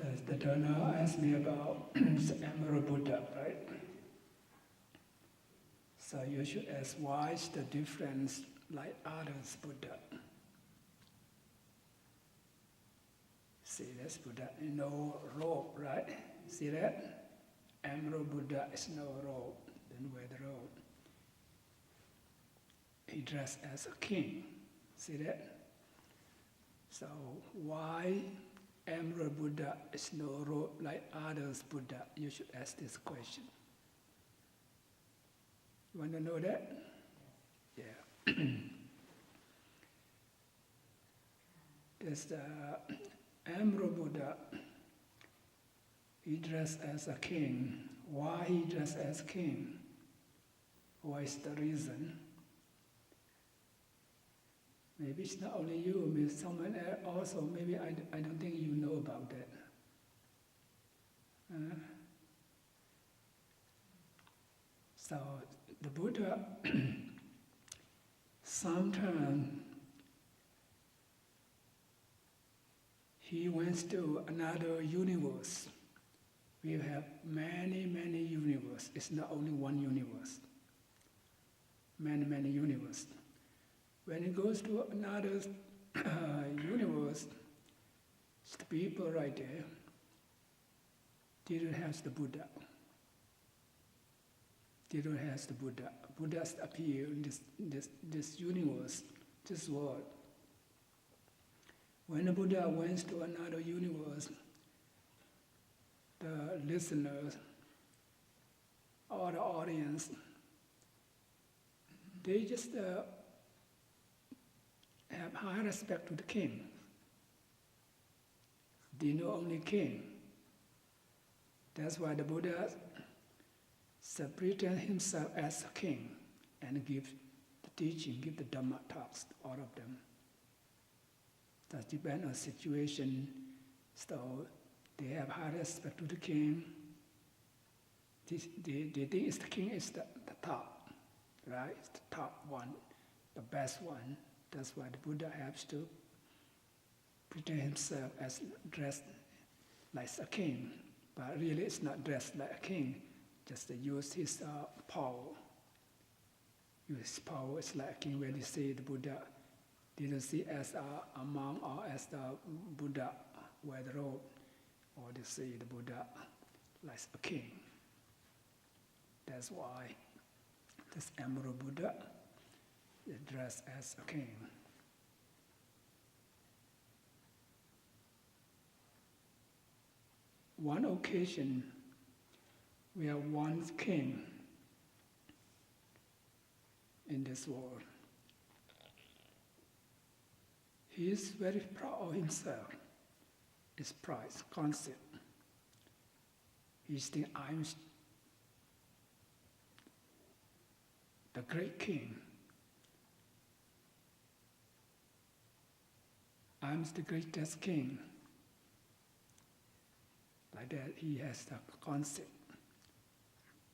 So the donor asked me about the Emerald Buddha, right? So you should ask, why is the difference like others Buddha? See, that's Buddha, no robe, right? See that? Emerald Buddha is no robe, didn't wear the robe. He dressed as a king. See that? So why Emerald Buddha is no robe like others Buddha? You should ask this question. You want to know that? Yeah. There's the Emerald Buddha. He dressed as a king. Why he dressed as king? What is the reason? Maybe it's not only you, maybe someone else also, maybe I don't think you know about that. So the Buddha, sometimes he went to another universe. We have many, many universes. It's not only one universe. Many, many universes. When he goes to another universe, the people right there didn't have the Buddha. They don't have the Buddha. Buddhas appear in this universe, this world. When the Buddha went to another universe, the listeners or the audience, they just have high respect to the king. They know only king. That's why the Buddha separated himself as a king and give the teaching, give the Dhamma talks to all of them. That depends on the situation. So they have high respect to the king. They think it's the king is the top, right? It's the top one, the best one. That's why the Buddha has to pretend himself as dressed like a king. But really it's not dressed like a king, just to use his power. Use his power, it's like a king when they say the Buddha didn't see as a monk or as the Buddha wear the robe, or they say the Buddha like a king. That's why this Emerald Buddha is dressed as a king. One occasion, we have one king in this world. He is very proud of himself, his pride, concept. He thinks, I'm the great king. I'm the greatest king. Like that, he has the concept,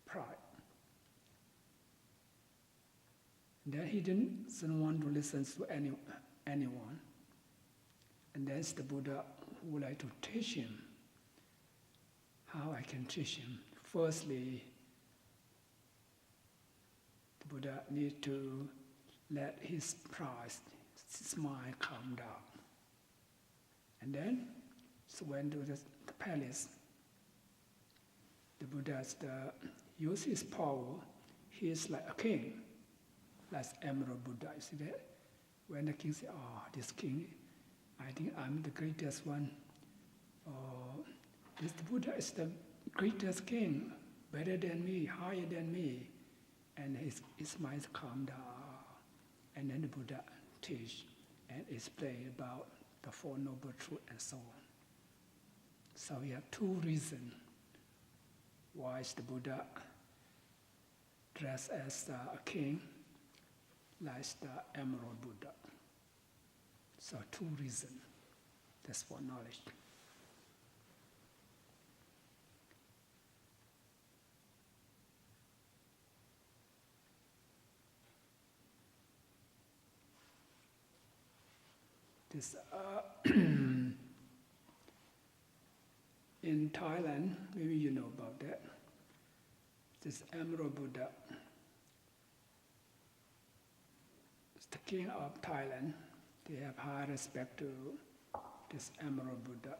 pride. And then he didn't want to listen to anyone. And then the Buddha would like to teach him how I can teach him. Firstly, the Buddha needs to let his pride, his mind calm down. And then, so went to the palace. The Buddha use his power. He is like a king, like Emerald Buddha. You see that? When the king says, "Oh, this king, I think I'm the greatest one." This Buddha is the greatest king, better than me, higher than me, and his mind calm down. And then the Buddha teach and explain about the Four Noble Truths and so on. So we have two reasons why is the Buddha dressed as a king, like the Emerald Buddha. So two reasons. That's for knowledge. This in Thailand, maybe you know about that. This Emerald Buddha, it's the king of Thailand. They have high respect to this Emerald Buddha.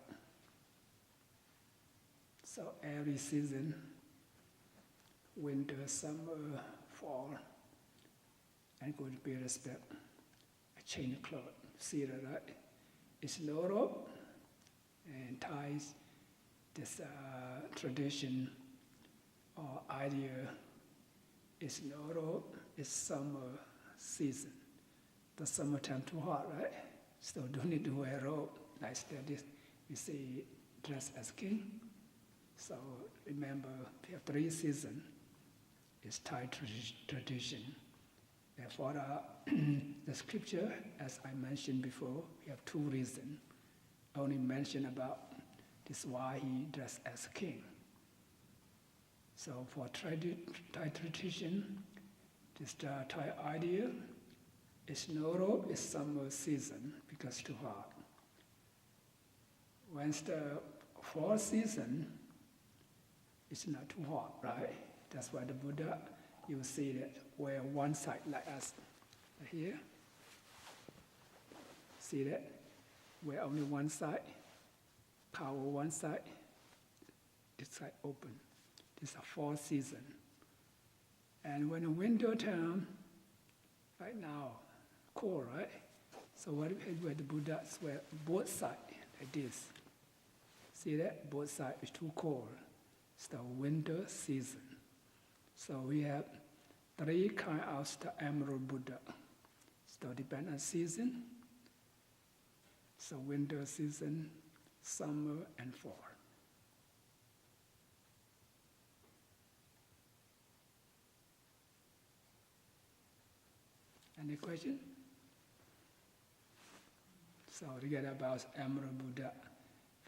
So every season, winter, summer, fall, and go to pay respect. I change the clothes. See that, right? It's Loro, and Thais, this tradition or idea is Loro, it's summer season. The summertime too hot, right? So don't need to wear a robe. Like that, we say dress as king. So remember, we have 3 seasons. It's Thai tradition. Therefore, the scripture, as I mentioned before, we have 2 reasons. Only mention about this why he dressed as king. So for Thai tradition, this Thai idea is Noro is summer season because too hot. When it's the fall season, it's not too hot, right? That's why the Buddha, you see that wear one side like us. Here, see that? Wear only one side, cover one side, this side open. This is a fall season. And when the winter time, right now, cold, right? So what where the Buddha wear both sides like this. See that? Both sides is too cold. It's the winter season. So we have 3 kinds of the Emerald Buddha. So depend on season. So winter season, summer and fall. Any question? So to get about Emerald Buddha,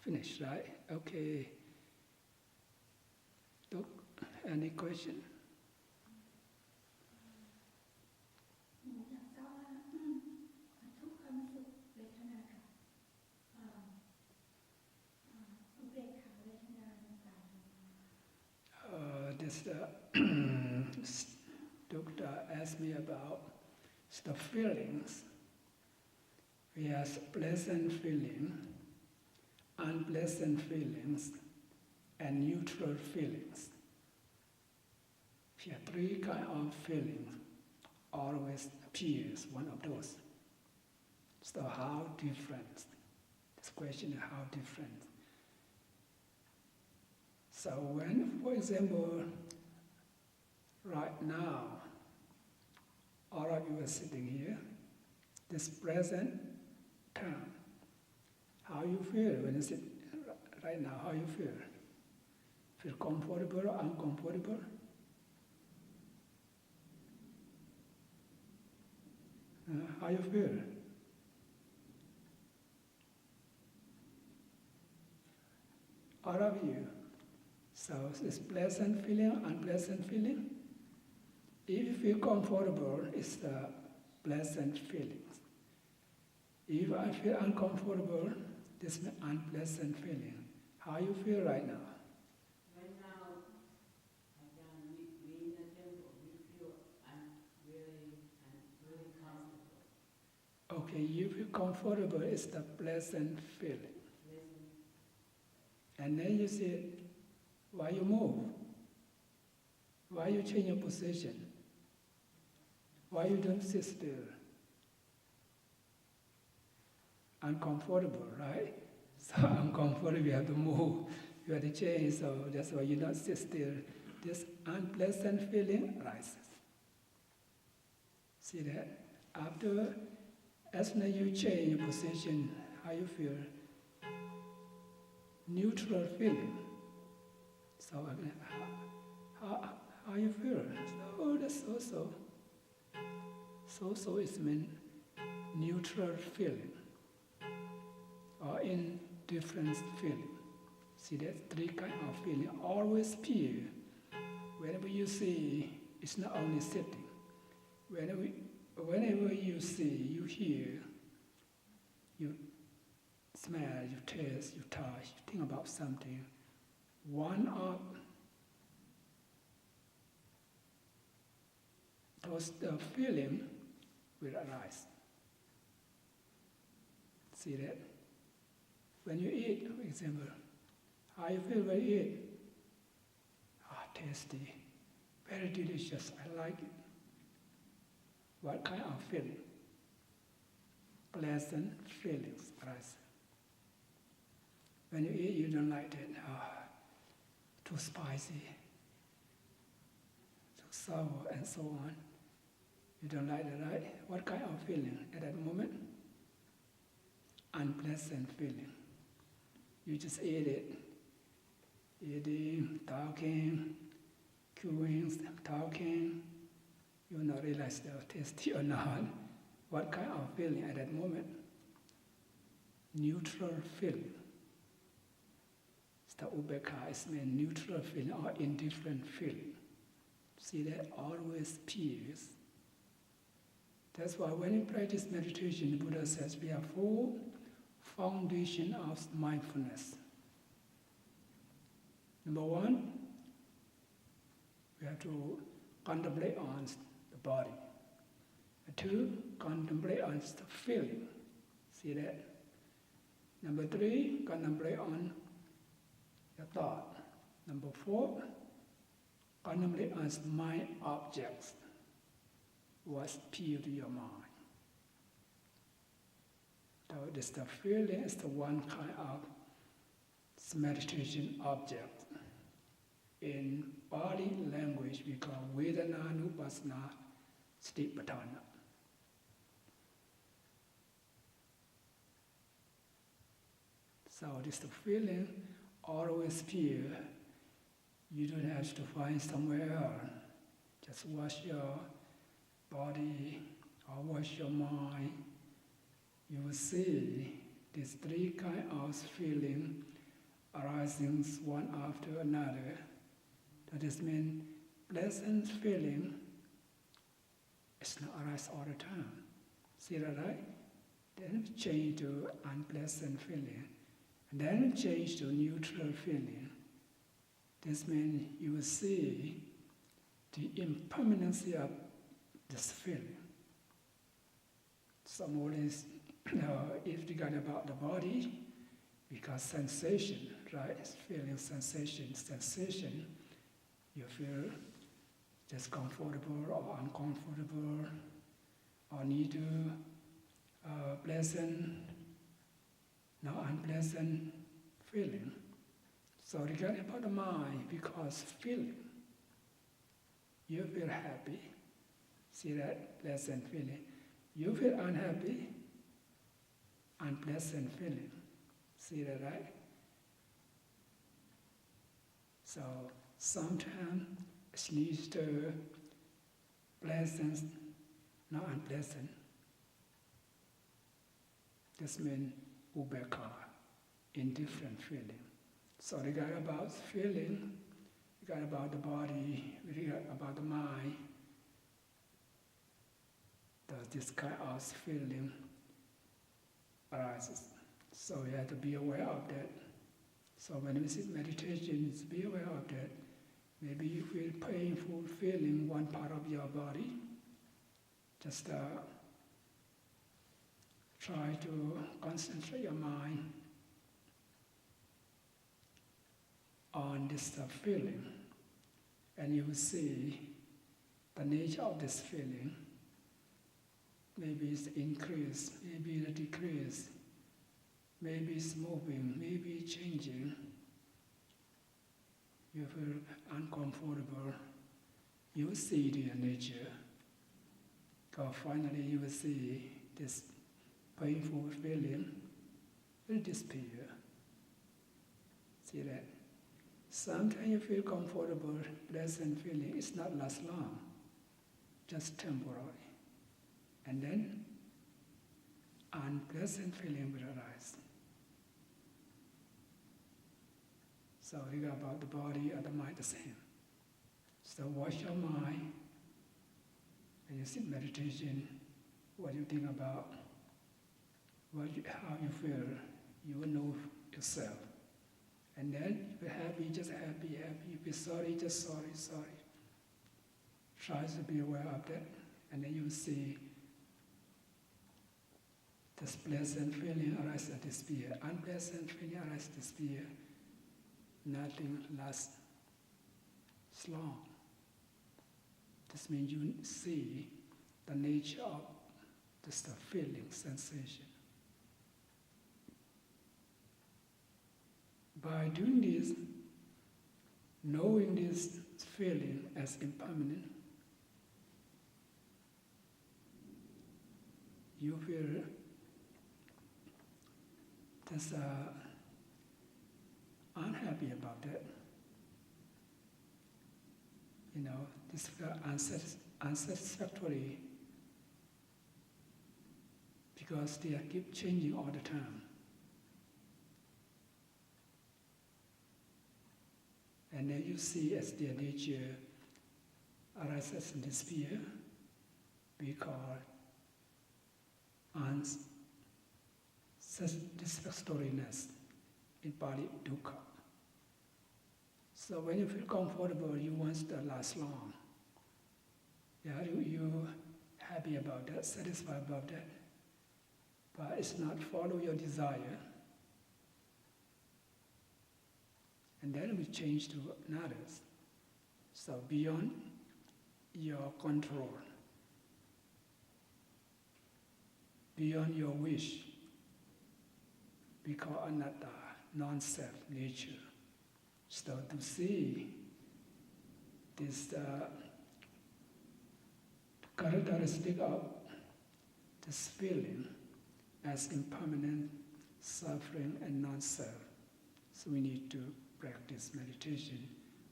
finished, right? Okay. Look, any question? This doctor asked me about the feelings. We have pleasant feeling, unpleasant feelings, and neutral feelings. We have 3 kinds of feelings, always appears one of those. So how different? This question is how different? So when, for example, right now, all of you are sitting here, this present time, how you feel when you sit right now, how you feel? Feel comfortable or uncomfortable? How you feel? All of you. So it's pleasant feeling, unpleasant feeling. If you feel comfortable, it's the pleasant feelings. If I feel uncomfortable, this is unpleasant feeling. How you feel right now? Right now, we in the temple, we feel really comfortable. Okay, you feel comfortable, it's the pleasant feeling. And then you say, why you move? Why you change your position? Why you don't sit still? Uncomfortable, right? So uncomfortable, you have to move, you have to change, so that's why you don't sit still. This unpleasant feeling rises. See that? After, as soon as you change your position, how you feel? Neutral feeling. So how you feel? Oh, that's so-so. So-so is mean neutral feeling or indifferent feeling. See, that's 3 kinds of feeling. Always appear. Whenever you see, it's not only sitting. Whenever you see, you hear, you smell, you taste, you touch, you think about something, one of those feeling will arise. See that? When you eat, for example, how you feel when you eat? Tasty, very delicious, I like it. What kind of feeling? Pleasant feelings arise. When you eat, you don't like it. Too spicy, too sour, and so on. You don't like it, right? What kind of feeling at that moment? Unpleasant feeling. You just eat it. Eating, talking, chewing, talking. You will not realize they're tasty or not. What kind of feeling at that moment? Neutral feeling. The ubeka is meant neutral feeling or indifferent feeling. See that? Always peace. That's why when you practice meditation, the Buddha says we have four foundations of mindfulness. Number one, we have to contemplate on the body. Two, contemplate on the feeling. See that? Number three, contemplate on the thought. Number four, contemplate on mind objects. What's appeal to your mind? So this the feeling is the one kind of meditation object. In Pali language, we call Vedana-nupassana Satipatthana. So this the feeling always appear. You don't have to find somewhere else. Just wash your body or wash your mind. You will see these three kinds of feeling arising one after another. That is mean pleasant feeling is not arise all the time. See that, right? Then we change to unpleasant feeling. And then we change to neutral feeling. This means you will see the impermanency of this feeling. Some always, if you got about the body, because sensation, right? Feeling sensation, you feel discomfortable or uncomfortable, or need to pleasant, not unpleasant feeling. So regarding about the mind, because feeling, you feel happy, see that pleasant feeling. You feel unhappy, unpleasant feeling. See that, right? So sometimes it leads to pleasant, not unpleasant. This means ubeka, indifferent feeling. So regard about feeling, regard about the body, regard about the mind. This kind of feeling arises. So you have to be aware of that. So when we sit meditation, be aware of that. Maybe you feel painful feeling one part of your body. Just try to concentrate your mind on this feeling, and you will see the nature of this feeling. Maybe it's increase, maybe it's decrease, maybe it's moving, maybe it's changing. You feel uncomfortable. You will see the nature. Because finally you will see this painful feeling will disappear. See that? Sometimes you feel comfortable, pleasant feeling. It's not last long, just temporary. And then unpleasant feeling will arise. So regard about the body and the mind the same. So watch your mind. When you sit meditation, what you think about, how you feel, you will know yourself. And then you be happy, just happy, happy. You be sorry, just sorry, sorry. Try to be aware of that. And then you see this pleasant feeling arise and disappear. Unpleasant feeling arise and disappear. Nothing lasts long. This means you see the nature of just the feeling, sensation. By doing this, knowing this feeling as impermanent, you feel just unhappy about that. You know, this feel unsatisfactory because they keep changing all the time. And then you see as their nature arises and disappears, we call unsatisfactoriness, in Pali dukkha. So when you feel comfortable, you want it to last long. Yeah, you happy about that, satisfied about that, but it's not follow your desire. And then we change to another. So beyond your control, beyond your wish, we call anatta, non-self nature. So to see this characteristic of this feeling as impermanent, suffering, and non-self. So we need to practice meditation.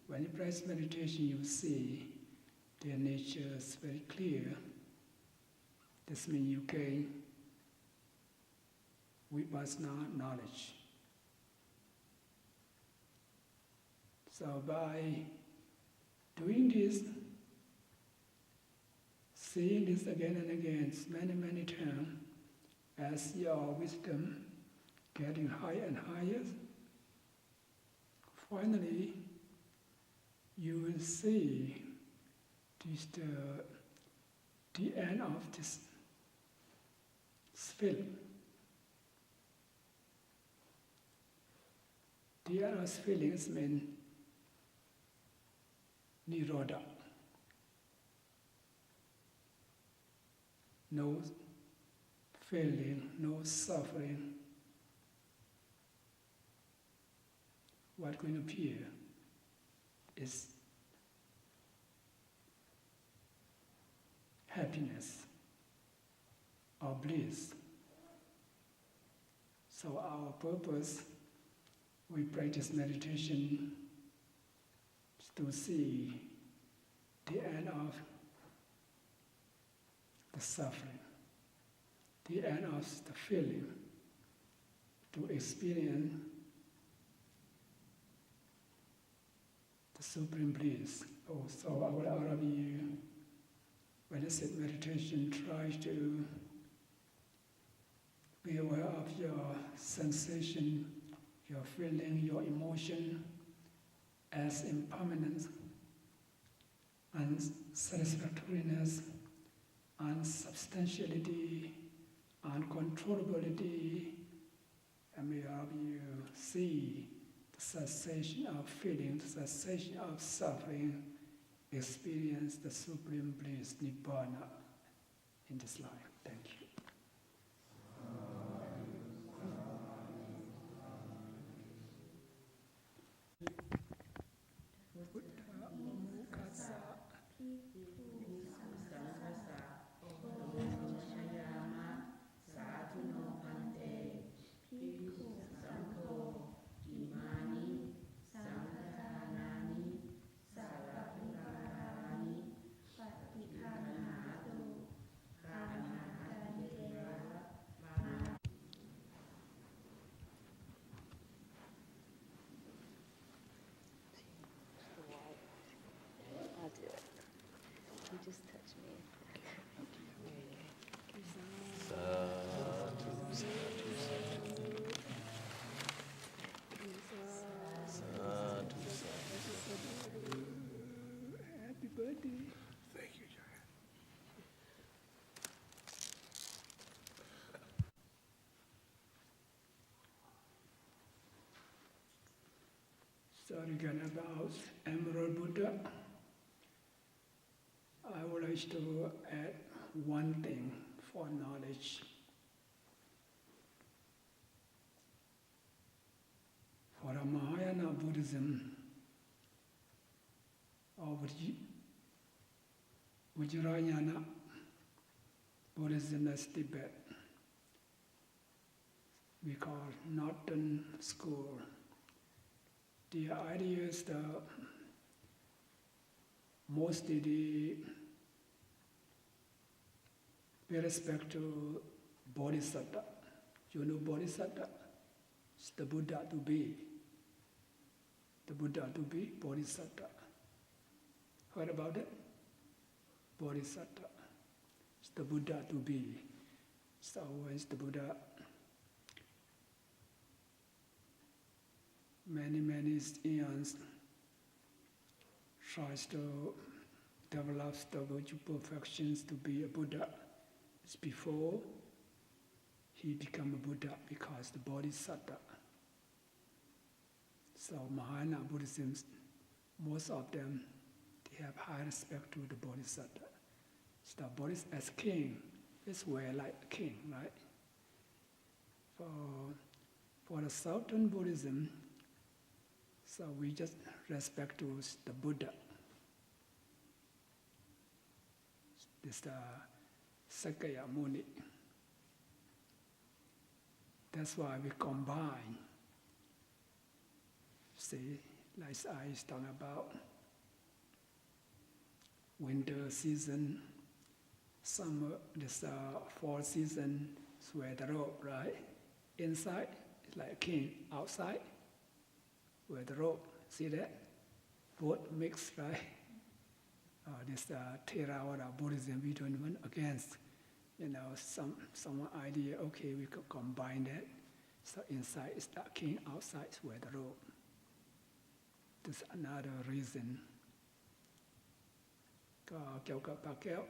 When you practice meditation, you see their nature is very clear. This means you gain vipassana knowledge. So by doing this, seeing this again and again, many, many times, as your wisdom getting higher and higher, finally, you will see this, the end of this feeling. The end of this feelings mean nirodha. No feeling, no suffering. What's going to appear is happiness or bliss. So our purpose, we practice meditation to see the end of the suffering, the end of the feeling, to experience the supreme bliss. So all of you, when I said meditation, try to be aware of your sensation, your feeling, your emotion as impermanence, unsatisfactoriness, unsubstantiality, uncontrollability, and may all of you see the cessation of feeling, the cessation of suffering, experience the supreme bliss, nibbana, in this life. Thank you. So again about Emerald Buddha, I would like to add one thing for knowledge. For a Mahayana Buddhism, or Vajrayana Buddhism, that's Tibet, we call Northern School. The idea is mostly with respect to Bodhisattva. You know Bodhisattva? It's the Buddha to be. The Buddha to be, Bodhisattva. Heard about it? Bodhisattva. It's the Buddha to be. So it's the Buddha. Many eons tries to develop the virtue perfections to be a Buddha. It's before he become a Buddha because the Bodhisattva. So Mahayana Buddhism, most of them, they have high respect to the Bodhisattva. So the Bodhisattva as king is where like a king, right? For the Southern Buddhism, so we just respect to the Buddha. This Sakya Muni. That's why we combine. See, like I was talking about winter season, summer, this fall season, sweat the robe, right? Inside, it's like a king. Outside, wear the robe. See that? Both mixed, right? This Theravada Buddhism, we don't want against, some idea, okay, we could combine that. So inside is the king, outside is wear the robe. That's another reason. ก็เกี่ยวกับปากแก้ว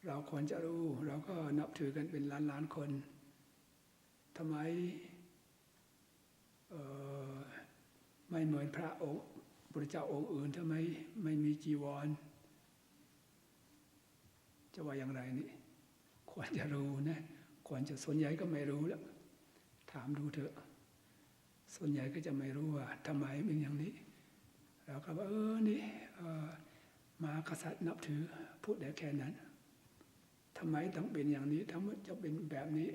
เราควรจะรู้เราก็นับถือกันเป็นล้านคนทำไมไม่เหมือนพระองค์พระเจ้าองค์อื่นทำไมไม่มีจีวรจะว่าอย่างไรนี่ควรจะรู้นะควรจะส่วนใหญ่ก็ไม่รู้แล้วถามดูเถอะส่วนใหญ่ก็จะไม่รู้ว่าทำไมเป็นอย่างนี้เราก็ว่านี่มากษัตริย์นับถือพูดได้แค่นั้นทำไมต้องเป็นอย่างนี้ทำไมจะเป็นแบบนี้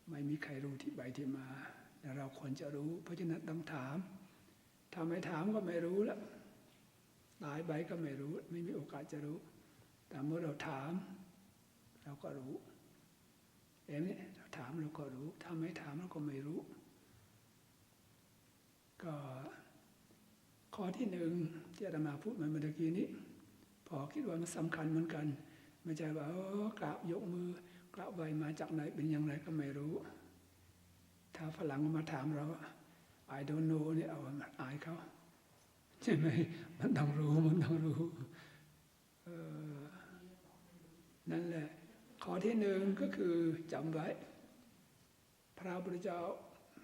ไม่มีใครรู้ที่ไปที่มาแต่เราควรจะรู้เพราะฉะนั้นต้องถามถ้าไม่ถามก็ไม่รู้แล้วตายไปก็ไม่รู้ไม่มีโอกาสจะรู้แต่เมื่อเราถามเราก็รู้เองนี่เราถามเราก็รู้ถ้าไม่ถามเราก็ไม่รู้ก็ข้อที่หนึ่งที่อาตมาพูดมาเมื่อกี้นี้พอคิดว่ามันสำคัญเหมือนกันไม่ใช่ว่ากราบยกมือกราบไหว้มาจากไหนเป็นอย่างไรก็ไม่รู้ถ้าฝรั่งมาถามเรา I don't know เนี่ยเอาอายเขาใช่ไหมมันต้องรู้นั่นแหละข้อที่หนึ่งก็คือจำไว้พระพุทธเจ้า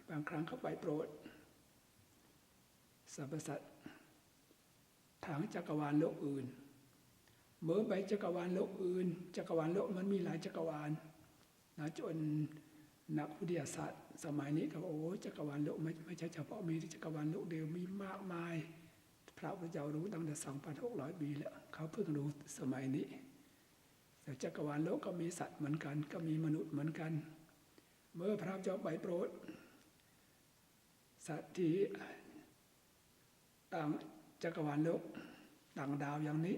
บางครั้งเข้าไปโปรดสรรพสัตว์ทางจักรวาลโลกอื่นเมื่อไปจักรวาลโลกอื่นจักรวาลโลกมันมีหลายจักรวาลนะจนนักวิทยาศาสตร์สมัยนี้ก็จักรวาลโลกไม่ใช่เฉพาะมีจักรวาลโลกเดียวมีมากมายพระพุทธเจ้ารู้ตั้งแต่ 2,600 ปีแล้วเขาเพิ่งรู้สมัยนี้แต่จักรวาลโลกก็มีสัตว์เหมือนกันก็มีมนุษย์เหมือนกันเมื่อพระพุทธเจ้าไปโปรดสัตว์ที่ต่างจักรวาลโลกต่างดาวอย่างนี้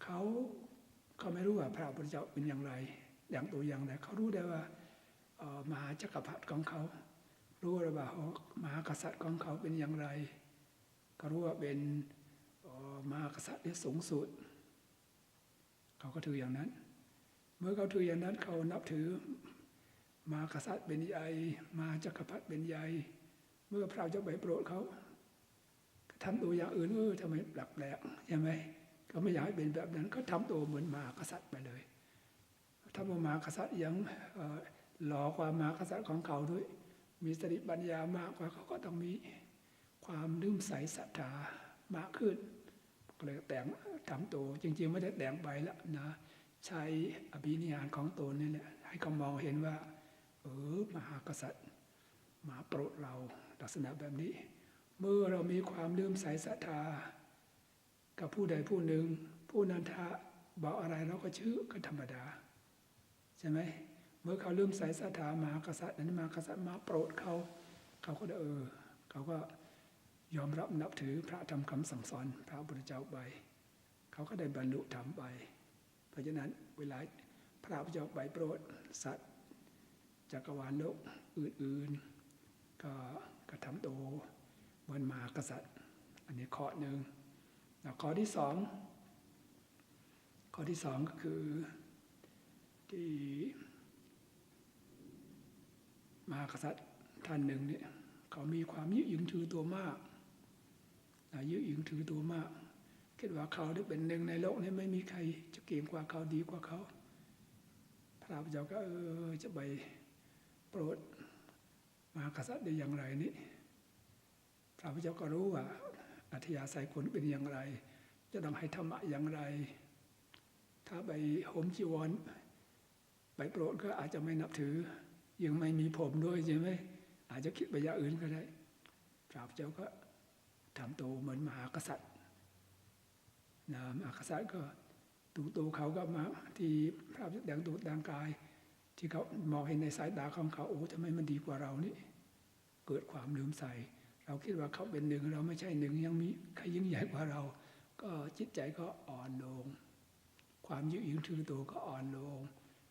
เขาไม่รู้ว่าพระพุทธเจ้าเป็นอย่างไรอย่างตัวอย่างแต่เขารู้ได้ว่ามหาจักรพรรดิของเขารู้ว่ามหากษัตริย์ของเขาเป็นอย่างไรก็รู้ว่าเป็นมหากษัตริย์ที่สูงสุดเขาก็ถืออย่างนั้นเมื่อเขาถืออย่างนั้นเขานับถือมหากษัตริย์เป็นใหญ่มหาจักรพรรดิเป็นใหญ่เมื่อพระเจ้าไปโปรดเขาทำตัวอย่างอื่นทำไมแปลกๆใช่ไหมก็ไม่อยากให้เป็นแบบนั้นก็ทำตัวเหมือนมหากษัตริย์ไปเลยถ้าว่ามหากษัตริย์ยังหล่อกว่ามหากษัตริย์ของเขาด้วย มีสติปัญญามากกว่าเขาก็ต้องมีความลืมใสศรัทธามากขึ้นก็เลยแต่งทำตัวจริงๆไม่ได้แต่งไปแล้วนะใช้อภินิหารของตนนี่แหละให้เขามองเห็นว่ามหากษัตริย์มาโปรดเราลักษณะแบบนี้เมื่อเรามีความลืมใสศรัทธากับผู้ใดผู้หนึ่งผู้นั้นถ้าบอกอะไรเราก็เชื่อก็ธรรมดาใช่ไหมเมื่อเขาลืมใสศรัทธามหากษัตริย์นั้นมหากษัตริย์มาโปรดเขาก็ได้เขาก็ยอมรับนับถือพระธรรมคำสั่งสอนพระพุทธเจ้าไปเขาก็ได้บรรลุธรรมไปเพราะฉะนั้นเวลาพระพุทธเจ้าไปโปรดสัตว์จักรวาลโลกอื่นๆก็ทำตัวเหมือนมหากษัตริย์อันนี้ข้อหนึ่งแล้วข้อที่สองก็คือที่มหากษัตริย์ท่านหนึ่งเนี่ยเขามีความยึดหยึงถือตัวมากยึดหยึงถือตัวมากคิดว่าเขาได้เป็นหนึ่งในโลกนี้ไม่มีใครจะเก่งกว่าเขาดีกว่าเขาพระพุทธเจ้าก็จะไปโปรดมหากษัตริย์ได้อย่างไรนี่พระพุทธเจ้าก็รู้ว่าอัธยาศัยคนเป็นอย่างไรจะต้องให้ธรรมะอย่างไรถ้าไปห่มจีวรไปโปรดก็อาจจะไม่นับถือยังไม่มีผมด้วยใช่ไหมอาจจะคิดไปอย่างอื่นก็ได้พระพุทธเจ้าก็ทำตัวเหมือนมหากษัตริย์มหากษัตริย์ก็ตัวเขาก็มาที่พระพุทธเจ้าตัวดังกายที่เขามองเห็นในสายตาของเขาทำไมมันดีกว่าเรานี่เกิดความลืมใส่เราคิดว่าเขาเป็นหนึ่งเราไม่ใช่หนึ่งยังมีใครยิ่งใหญ่กว่าเราก็จิตใจก็อ่อนลงความยึดถือถือตัวก็อ่อนลง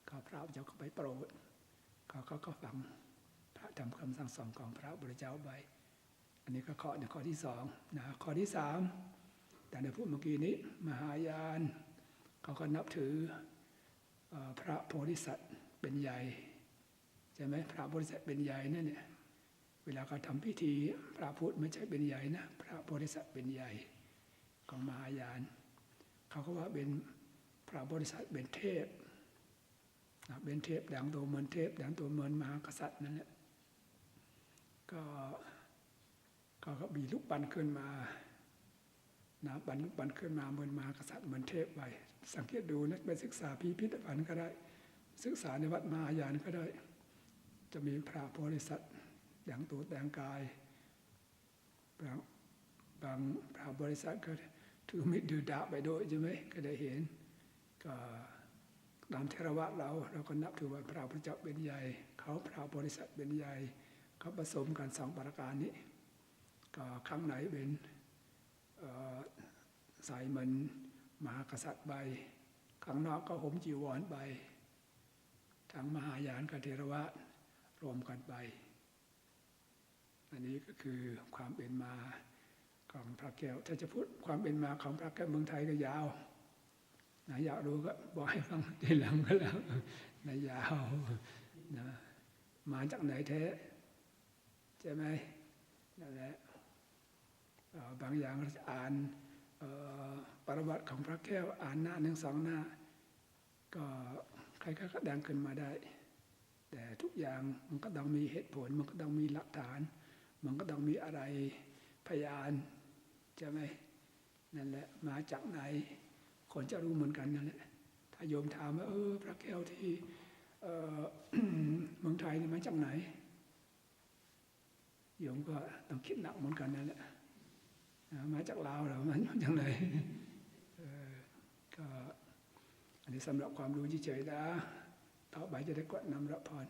ก็พระพุทธเจ้าก็ไปโปรดเขาก็ฟังพระธรรมคำสั่งสอนของพระพุทธเจ้าไปอันนี้ก็ข้อที่สองนะข้อที่สามแต่ในพูดเมื่อกี้นี้มหายานเขาก็นับถือพระโพธิสัตว์เป็นใหญ่ใช่ไหมพระโพธิสัตว์เป็นใหญ่นั่นเนี่ยเวลาเขาทำพิธีพระพุทธไม่ใช่เป็นใหญ่นะพระโพธิสัตว์เป็นใหญ่ของมหายานเขาก็ว่าเป็นพระโพธิสัตว์เป็นเทพเป็นเทพดังตัวเหมือนเทพดังตัวเหมือนมหากษัตริย์นั่นแหละก็มีลูกปั้นขึ้นมาปั้นลูกปั้นขึ้นมาเหมือนมหากษัตริย์เหมือนเทพไปสังเกตดูนะไปศึกษาพิพิธภัณฑ์ก็ได้ศึกษาในวัดมหายานก็ได้จะมีพระโพธิสัตว์ดังตัวแต่งกายบางพระโพธิสัตว์ก็ถือมีดถือดาบไปด้วยใช่ไหมก็ได้เห็นก็ตามเทรวะเราก็นับถือว่าพระพุทธเจ้าเป็นใหญ่เขาพระโพธิสัตว์เป็นใหญ่เขาผสมกันสองประการนี้ก็ข้างไหนเป็นใส่เหมือนมหากษัตริย์ใบข้างนอกก็ห่มจีวรใบทั้งมหายานกับเทรวะรวมกันไปอันนี้ก็คือความเป็นมาของพระแก้วถ้าจะพูดความเป็นมาของพระแก้วเมืองไทยก็ยาวนะอยากรู้ก็บอกให้ฟังทีหลังก็แล้วนะยาวนะมาจากไหนแท้ใช่ไหมนั่นแหละบางอย่างเราจะอ่านประวัติของพระแก้วอ่านหน้าหนึ่งสองหน้าก็ใครๆก็ดังขึ้นมาได้แต่ทุกอย่างมันก็ต้องมีเหตุผลมันก็ต้องมีหลักฐานมันก็ต้องมีอะไรพยานใช่ไหมนั่นแหละมาจากไหนคนจะรู้เหมือนกันนั่นแหละถ้าโยมถามว่าพระแก้วที่เมืองไทยนี่มาจากไหนโยมก็ต้องคิดหนักเหมือนกันนั่นแหละมาจากลาวหรือมาจากไหนก็อันนี้สำหรับความรู้เฉยๆนะต่อไปจะได้กดนำรับพร